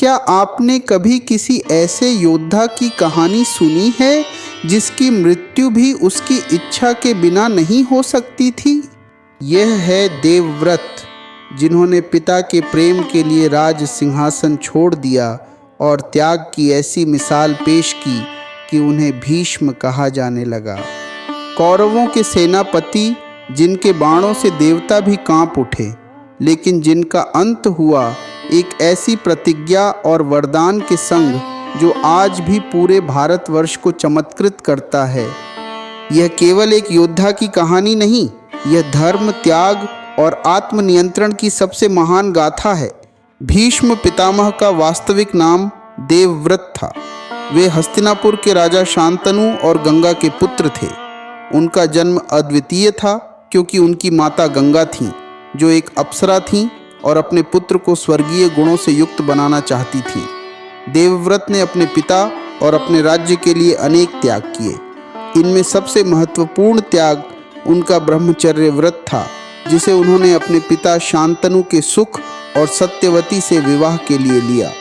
क्या आपने कभी किसी ऐसे योद्धा की कहानी सुनी है जिसकी मृत्यु भी उसकी इच्छा के बिना नहीं हो सकती थी? यह है देवव्रत, जिन्होंने पिता के प्रेम के लिए राज सिंहासन छोड़ दिया और त्याग की ऐसी मिसाल पेश की कि उन्हें भीष्म कहा जाने लगा। कौरवों के सेनापति, जिनके बाणों से देवता भी कांप उठे, लेकिन जिनका अंत हुआ एक ऐसी प्रतिज्ञा और वरदान के संग जो आज भी पूरे भारतवर्ष को चमत्कृत करता है। यह केवल एक योद्धा की कहानी नहीं, यह धर्म, त्याग और आत्मनियंत्रण की सबसे महान गाथा है। भीष्म पितामह का वास्तविक नाम देवव्रत था। वे हस्तिनापुर के राजा शांतनु और गंगा के पुत्र थे। उनका जन्म अद्वितीय था क्योंकि उनकी माता गंगा थीं, जो एक अप्सरा थीं और अपने पुत्र को स्वर्गीय गुणों से युक्त बनाना चाहती थीं। देवव्रत ने अपने पिता और अपने राज्य के लिए अनेक त्याग किए। इनमें सबसे महत्वपूर्ण त्याग उनका ब्रह्मचर्य व्रत था, जिसे उन्होंने अपने पिता शांतनु के सुख और सत्यवती से विवाह के लिए लिया।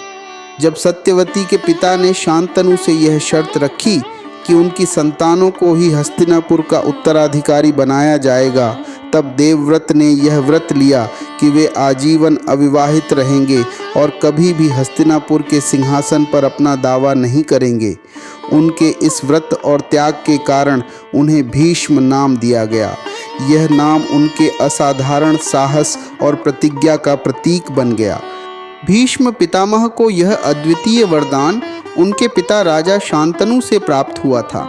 जब सत्यवती के पिता ने शांतनु से यह शर्त रखी कि उनकी संतानों को ही हस्तिनापुर का उत्तराधिकारी बनाया जाएगा, तब देवव्रत ने यह व्रत लिया कि वे आजीवन अविवाहित रहेंगे और कभी भी हस्तिनापुर के सिंहासन पर अपना दावा नहीं करेंगे। उनके इस व्रत और त्याग के कारण उन्हें भीष्म नाम दिया गया। यह नाम उनके असाधारण साहस और प्रतिज्ञा का प्रतीक बन गया। भीष्म पितामह को यह अद्वितीय वरदान उनके पिता राजा शांतनु से प्राप्त हुआ था।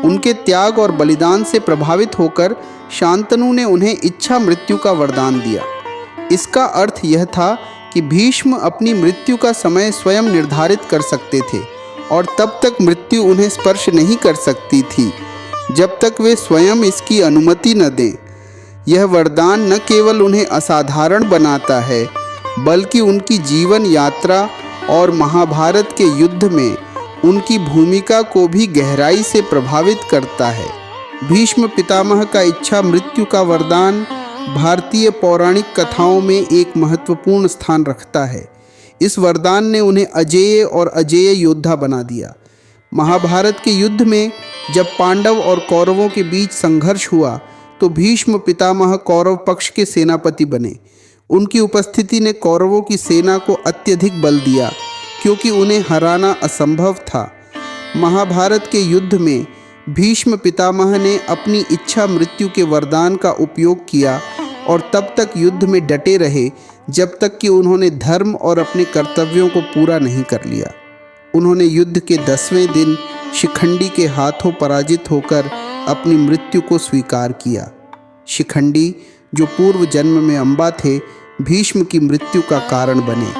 उनके त्याग और बलिदान से प्रभावित होकर शांतनु ने उन्हें इच्छा मृत्यु का वरदान दिया। इसका अर्थ यह था कि भीष्म अपनी मृत्यु का समय स्वयं निर्धारित कर सकते थे और तब तक मृत्यु उन्हें स्पर्श नहीं कर सकती थी जब तक वे स्वयं इसकी अनुमति न दें। यह वरदान न केवल उन्हें असाधारण बनाता है, बल्कि उनकी जीवन यात्रा और महाभारत के युद्ध में उनकी भूमिका को भी गहराई से प्रभावित करता है। भीष्म पितामह का इच्छा मृत्यु का वरदान भारतीय पौराणिक कथाओं में एक महत्वपूर्ण स्थान रखता है। इस वरदान ने उन्हें अजेय और अजेय योद्धा बना दिया। महाभारत के युद्ध में जब पांडव और कौरवों के बीच संघर्ष हुआ तो भीष्म पितामह कौरव पक्ष के सेनापति बने। उनकी उपस्थिति ने कौरवों की सेना को अत्यधिक बल दिया, क्योंकि उन्हें हराना असंभव था। महाभारत के युद्ध में भीष्म पितामह ने अपनी इच्छा मृत्यु के वरदान का उपयोग किया और तब तक युद्ध में डटे रहे जब तक कि उन्होंने धर्म और अपने कर्तव्यों को पूरा नहीं कर लिया। उन्होंने युद्ध के 10वें दिन शिखंडी के हाथों पराजित होकर अपनी मृत्यु को स्वीकार किया। शिखंडी, जो पूर्व जन्म में अंबा थे, भीष्म की मृत्यु का कारण बने।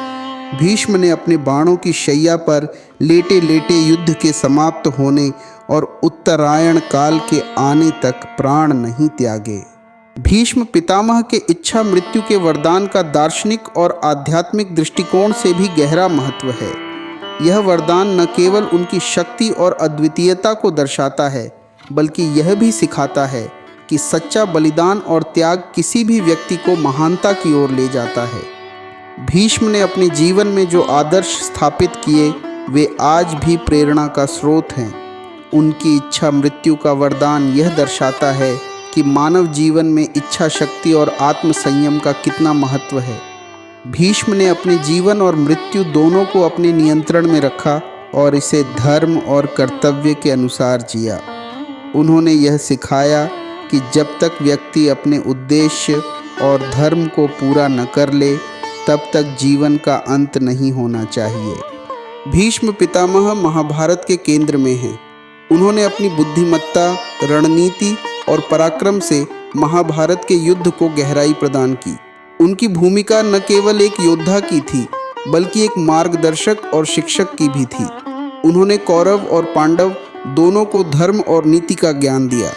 भीष्म ने अपने बाणों की शैया पर लेटे लेटे युद्ध के समाप्त होने और उत्तरायण काल के आने तक प्राण नहीं त्यागे। भीष्म पितामह के इच्छा मृत्यु के वरदान का दार्शनिक और आध्यात्मिक दृष्टिकोण से भी गहरा महत्व है। यह वरदान न केवल उनकी शक्ति और अद्वितीयता को दर्शाता है, बल्कि यह भी सिखाता है कि सच्चा बलिदान और त्याग किसी भी व्यक्ति को महानता की ओर ले जाता है। भीष्म ने अपने जीवन में जो आदर्श स्थापित किए, वे आज भी प्रेरणा का स्रोत हैं। उनकी इच्छा मृत्यु का वरदान यह दर्शाता है कि मानव जीवन में इच्छा शक्ति और आत्मसंयम का कितना महत्व है। भीष्म ने अपने जीवन और मृत्यु दोनों को अपने नियंत्रण में रखा और इसे धर्म और कर्तव्य के अनुसार जिया। उन्होंने यह सिखाया कि जब तक व्यक्ति अपने उद्देश्य और धर्म को पूरा न कर ले, तब तक जीवन का अंत नहीं होना चाहिए। भीष्म पितामह महाभारत के केंद्र में हैं। उन्होंने अपनी बुद्धिमत्ता, रणनीति और पराक्रम से महाभारत के युद्ध को गहराई प्रदान की। उनकी भूमिका न केवल एक योद्धा की थी, बल्कि एक मार्गदर्शक और शिक्षक की भी थी। उन्होंने कौरव और पांडव दोनों को धर्म और नीति का ज्ञान दिया।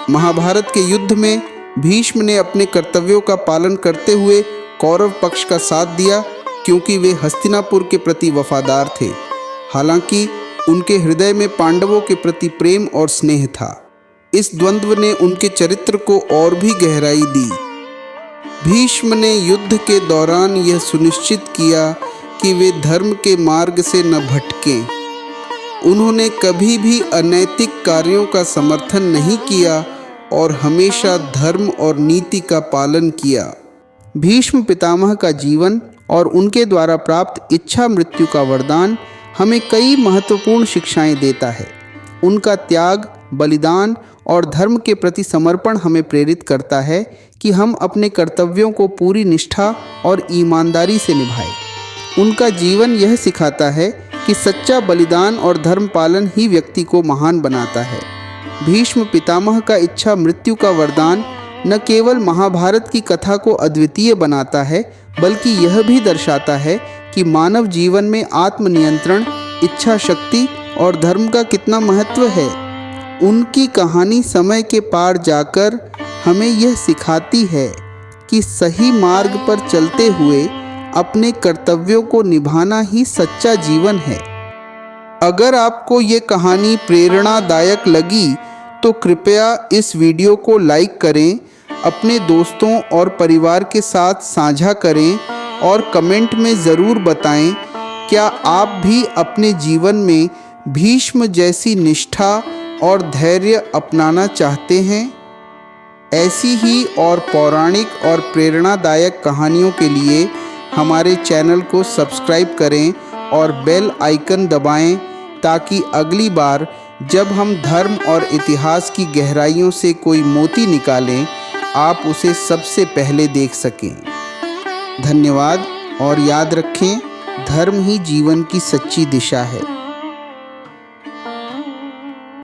महाभारत के युद्ध में भीष्म ने अपने कर्तव्यों का पालन करते हुए कौरव पक्ष का साथ दिया, क्योंकि वे हस्तिनापुर के प्रति वफादार थे। हालांकि उनके हृदय में पांडवों के प्रति प्रेम और स्नेह था। इस द्वंद्व ने उनके चरित्र को और भी गहराई दी। भीष्म ने युद्ध के दौरान यह सुनिश्चित किया कि वे धर्म के मार्ग से न भटकें। उन्होंने कभी भी अनैतिक कार्यों का समर्थन नहीं किया और हमेशा धर्म और नीति का पालन किया। भीष्म पितामह का जीवन और उनके द्वारा प्राप्त इच्छा मृत्यु का वरदान हमें कई महत्वपूर्ण शिक्षाएं देता है। उनका त्याग, बलिदान और धर्म के प्रति समर्पण हमें प्रेरित करता है कि हम अपने कर्तव्यों को पूरी निष्ठा और ईमानदारी से निभाएं। उनका जीवन यह सिखाता है कि सच्चा बलिदान और धर्म पालन ही व्यक्ति को महान बनाता है। भीष्म पितामह का इच्छा मृत्यु का वरदान न केवल महाभारत की कथा को अद्वितीय बनाता है, बल्कि यह भी दर्शाता है कि मानव जीवन में आत्मनियंत्रण, इच्छा शक्ति और धर्म का कितना महत्व है। उनकी कहानी समय के पार जाकर हमें यह सिखाती है कि सही मार्ग पर चलते हुए अपने कर्तव्यों को निभाना ही सच्चा जीवन है। अगर आपको ये कहानी प्रेरणादायक लगी तो कृपया इस वीडियो को लाइक करें, अपने दोस्तों और परिवार के साथ साझा करें और कमेंट में ज़रूर बताएं क्या आप भी अपने जीवन में भीष्म जैसी निष्ठा और धैर्य अपनाना चाहते हैं। ऐसी ही और पौराणिक और प्रेरणादायक कहानियों के लिए हमारे चैनल को सब्सक्राइब करें और बेल आइकन दबाएं ताकि अगली बार जब हम धर्म और इतिहास की गहराइयों से कोई मोती निकालें, आप उसे सबसे पहले देख सकें। धन्यवाद और याद रखें, धर्म ही जीवन की सच्ची दिशा है।